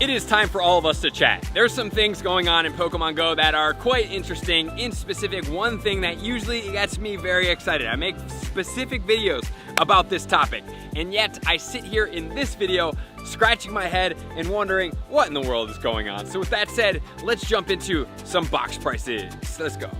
It is time for all of us to chat. There's some things going on in Pokemon Go that are quite interesting. In specific, one thing that usually gets me very excited. I make specific videos about this topic, and yet I sit here in this video scratching my head and wondering what in the world is going on. So with that said, let's jump into some box prices. Let's go.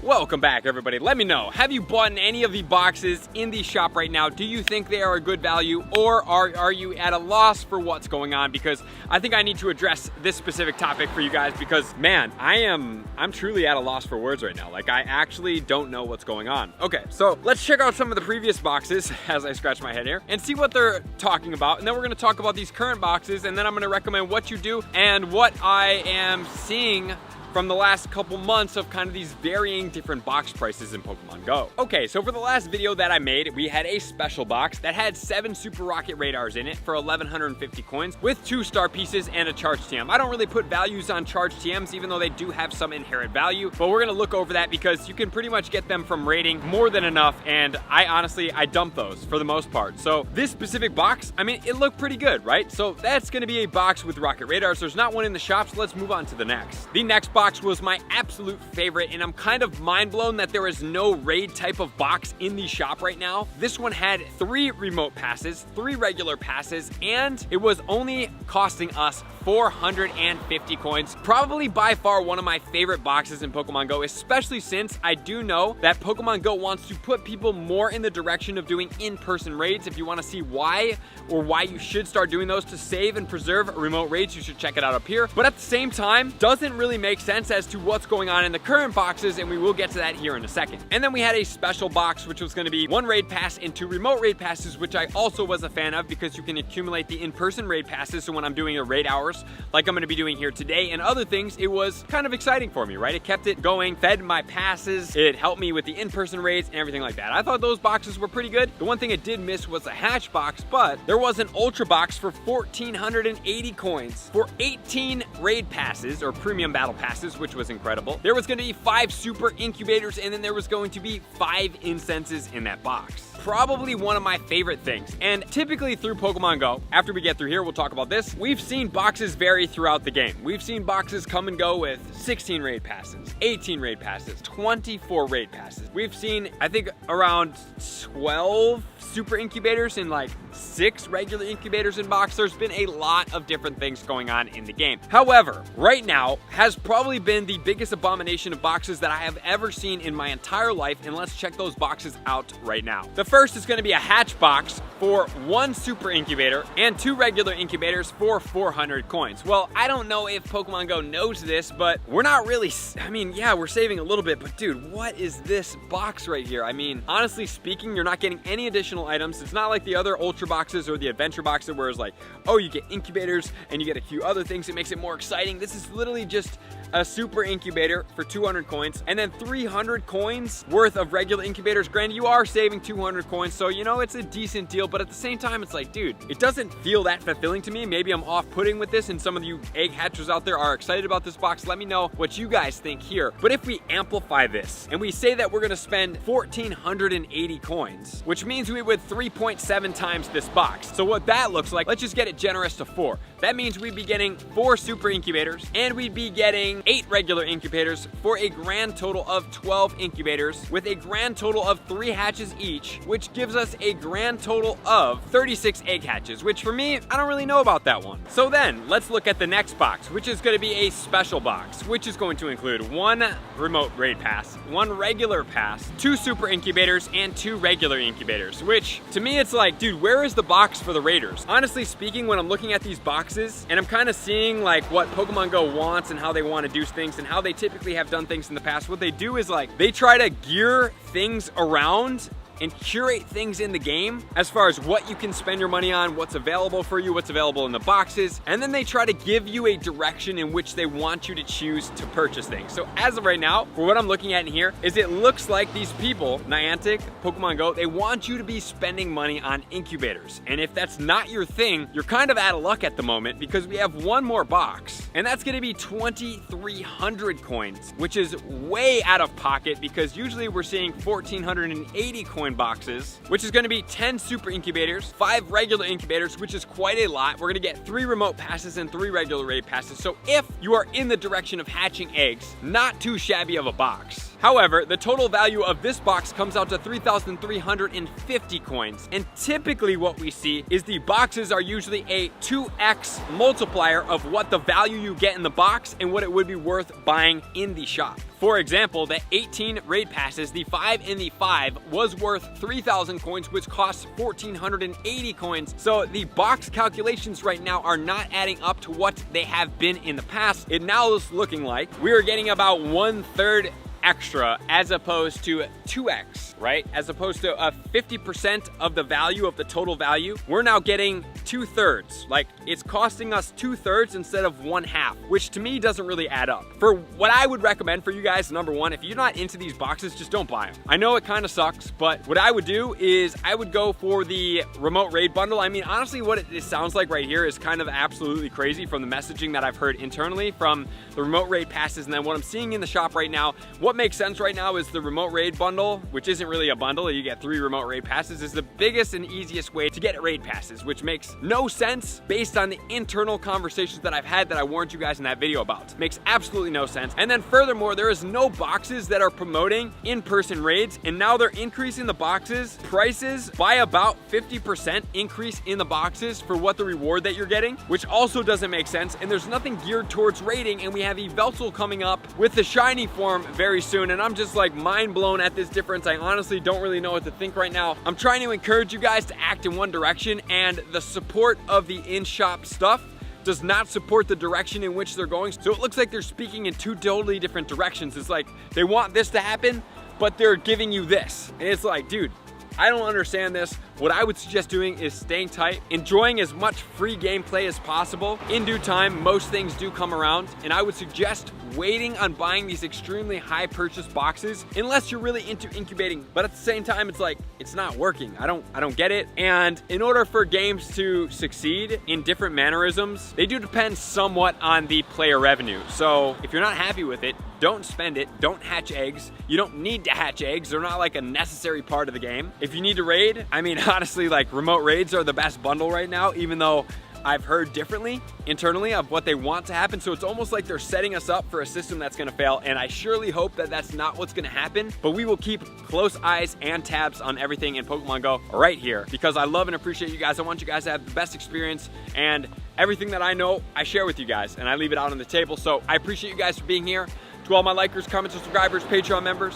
Welcome back, everybody. Let me know, have you bought any of the boxes in the shop right now? Do you think they are a good value, or are you at a loss for what's going on? Because I think I need to address this specific topic for you guys, because man, I'm truly at a loss for words right now. Like, I actually don't know what's going on. Okay, so let's check out some of the previous boxes as I scratch my head here and see what they're talking about, and then we're gonna talk about these current boxes, and then I'm gonna recommend what you do and what I am seeing from the last couple months of kind of these varying different box prices in Pokemon Go. Okay, so for the last video that I made, we had a special box that had 7 Super Rocket Radars in it for 1,150 coins with 2 star pieces and a charge TM. I don't really put values on charge TMs, even though they do have some inherent value, but we're gonna look over that because you can pretty much get them from rating more than enough, and I dump those for the most part. So this specific box, I mean, it looked pretty good, right? So that's gonna be a box with Rocket Radars. There's not one in the shop, so let's move on to the next. The next box was my absolute favorite, and I'm kind of mind blown that there is no raid type of box in the shop right now. This one had 3 remote passes, 3 regular passes, and it was only costing us 450 coins. Probably by far one of my favorite boxes in Pokemon Go, especially since I do know that Pokemon Go wants to put people more in the direction of doing in-person raids. If you want to see why, or why you should start doing those to save and preserve remote raids, you should check it out up here. But at the same time, doesn't really make sense as to what's going on in the current boxes, and we will get to that here in a second. And then we had a special box, which was going to be 1 raid pass and 2 remote raid passes, which I also was a fan of because you can accumulate the in-person raid passes. So when I'm doing a raid hours, like I'm going to be doing here today and other things, it was kind of exciting for me, right? It kept it going, fed my passes, it helped me with the in-person raids and everything like that. I thought those boxes were pretty good. The one thing it did miss was a hatch box, but there was an ultra box for 1,480 coins for 18 raid passes or premium battle passes, which was incredible. There was going to be 5 super incubators, and then there was going to be 5 incenses in that box. Probably one of my favorite things. And typically through Pokemon Go, after we get through here, we'll talk about this, we've seen boxes vary throughout the game. We've seen boxes come and go with 16 raid passes, 18 raid passes, 24 raid passes. We've seen, I think, around 12 super incubators and like 6 regular incubators in box. There's been a lot of different things going on in the game. However, right now has probably been the biggest abomination of boxes that I have ever seen in my entire life, and let's check those boxes out right now. The first is going to be a hatch box for 1 super incubator and 2 regular incubators for 400 coins. Well, I don't know if Pokemon Go knows this, but we're not really, I mean, yeah, we're saving a little bit, but dude, what is this box right here? I mean, honestly speaking, you're not getting any additional items. It's not like the other ultra boxes or the adventure boxes where it's like, oh, you get incubators and you get a few other things. It makes it more exciting. This is literally just a super incubator for 200 coins and then 300 coins worth of regular incubators. Granted, you are saving 200 coins, so you know it's a decent deal, but at the same time, it's like, dude, it doesn't feel that fulfilling to me. Maybe I'm off-putting with this, and some of you egg hatchers out there are excited about this box. Let me know what you guys think here. But if we amplify this and we say that we're gonna spend 1,480 coins, which means we would 3.7 times this box. So what that looks like, let's just get it generous to 4. That means we'd be getting 4 super incubators, and we'd be getting 8 regular incubators for a grand total of 12 incubators with a grand total of 3 hatches each, which gives us a grand total of 36 egg hatches, which for me, I don't really know about that one. So then let's look at the next box, which is going to be a special box, which is going to include 1 remote raid pass, 1 regular pass, 2 super incubators, and 2 regular incubators, which to me, it's like, dude, where is the box for the raiders? Honestly speaking, when I'm looking at these boxes and I'm kind of seeing like what Pokemon Go wants and how they want to do things and how they typically have done things in the past, what they do is like, they try to gear things around and curate things in the game as far as what you can spend your money on, what's available for you, what's available in the boxes, and then they try to give you a direction in which they want you to choose to purchase things. So as of right now, for what I'm looking at in here, is it looks like these people, Niantic, Pokemon Go, they want you to be spending money on incubators. And if that's not your thing, you're kind of out of luck at the moment because we have 1 more box And that's gonna be 2,300 coins, which is way out of pocket because usually we're seeing 1,480 coin boxes, which is gonna be 10 super incubators, 5 regular incubators, which is quite a lot. We're gonna get 3 remote passes and 3 regular raid passes. So if you are in the direction of hatching eggs, not too shabby of a box. However, the total value of this box comes out to 3,350 coins. And typically what we see is the boxes are usually a 2x multiplier of what the value you get in the box and what it would be worth buying in the shop. For example, the 18 raid passes, the 5 and the 5 was worth 3,000 coins, which costs 1,480 coins. So the box calculations right now are not adding up to what they have been in the past. It now is looking like we are getting about 1/3 extra as opposed to 2x, right? As opposed to a 50% of the value of the total value, we're now getting 2/3. Like, it's costing us 2/3 instead of 1/2, which to me doesn't really add up. For what I would recommend for you guys, number one, if you're not into these boxes, just don't buy them. I know it kind of sucks, but what I would do is I would go for the remote raid bundle. I mean, honestly, what it sounds like right here is kind of absolutely crazy from the messaging that I've heard internally from the remote raid passes, and then what I'm seeing in the shop right now. What makes sense right now is the remote raid bundle, which isn't really a bundle. You get 3 remote raid passes, is the biggest and easiest way to get raid passes, which makes no sense based on the internal conversations that I've had that I warned you guys in that video about. Makes absolutely no sense. And then furthermore, there is no boxes that are promoting in-person raids, and now they're increasing the boxes prices by about 50% increase in the boxes for what the reward that you're getting, which also doesn't make sense. And there's nothing geared towards raiding, and we have Evelzel coming up with the shiny form very soon, and I'm just like mind blown at this difference. I honestly don't really know what to think right now. I'm trying to encourage you guys to act in one direction, and the support of the in-shop stuff does not support the direction in which they're going. So it looks like they're speaking in 2 totally different directions. It's like they want this to happen, but they're giving you this. And it's like, dude, I don't understand this. What I would suggest doing is staying tight, enjoying as much free gameplay as possible. In due time, most things do come around, and I would suggest waiting on buying these extremely high purchase boxes unless you're really into incubating. But at the same time, it's like, it's not working. I don't get it. And in order for games to succeed in different mannerisms, they do depend somewhat on the player revenue. So if you're not happy with it, don't spend it. Don't hatch eggs. You don't need to hatch eggs. They're not like a necessary part of the game. If you need to raid, I mean, honestly, like, remote raids are the best bundle right now, even though I've heard differently internally of what they want to happen. So it's almost like they're setting us up for a system that's gonna fail, and I surely hope that that's not what's gonna happen. But we will keep close eyes and tabs on everything in Pokemon Go right here, because I love and appreciate you guys. I want you guys to have the best experience, and everything that I know, I share with you guys, and I leave it out on the table. So I appreciate you guys for being here. To all my likers, commenters, subscribers, Patreon members,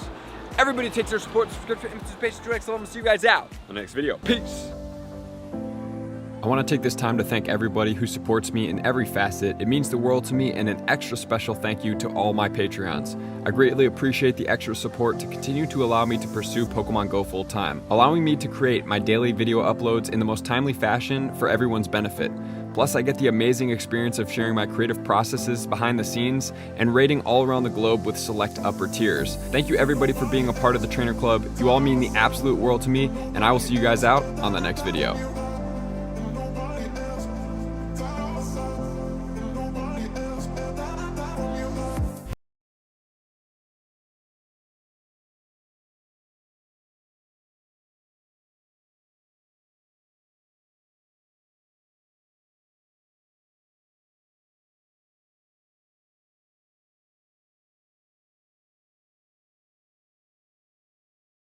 everybody takes their support, subscription, and participation to the next level. I'm gonna see you guys out on the next video. Peace. I want to take this time to thank everybody who supports me in every facet. It means the world to me, and an extra special thank you to all my Patreons. I greatly appreciate the extra support to continue to allow me to pursue Pokemon Go full time, allowing me to create my daily video uploads in the most timely fashion for everyone's benefit. Plus, I get the amazing experience of sharing my creative processes behind the scenes and raiding all around the globe with select upper tiers. Thank you everybody for being a part of the Trainer Club. You all mean the absolute world to me, and I will see you guys out on the next video.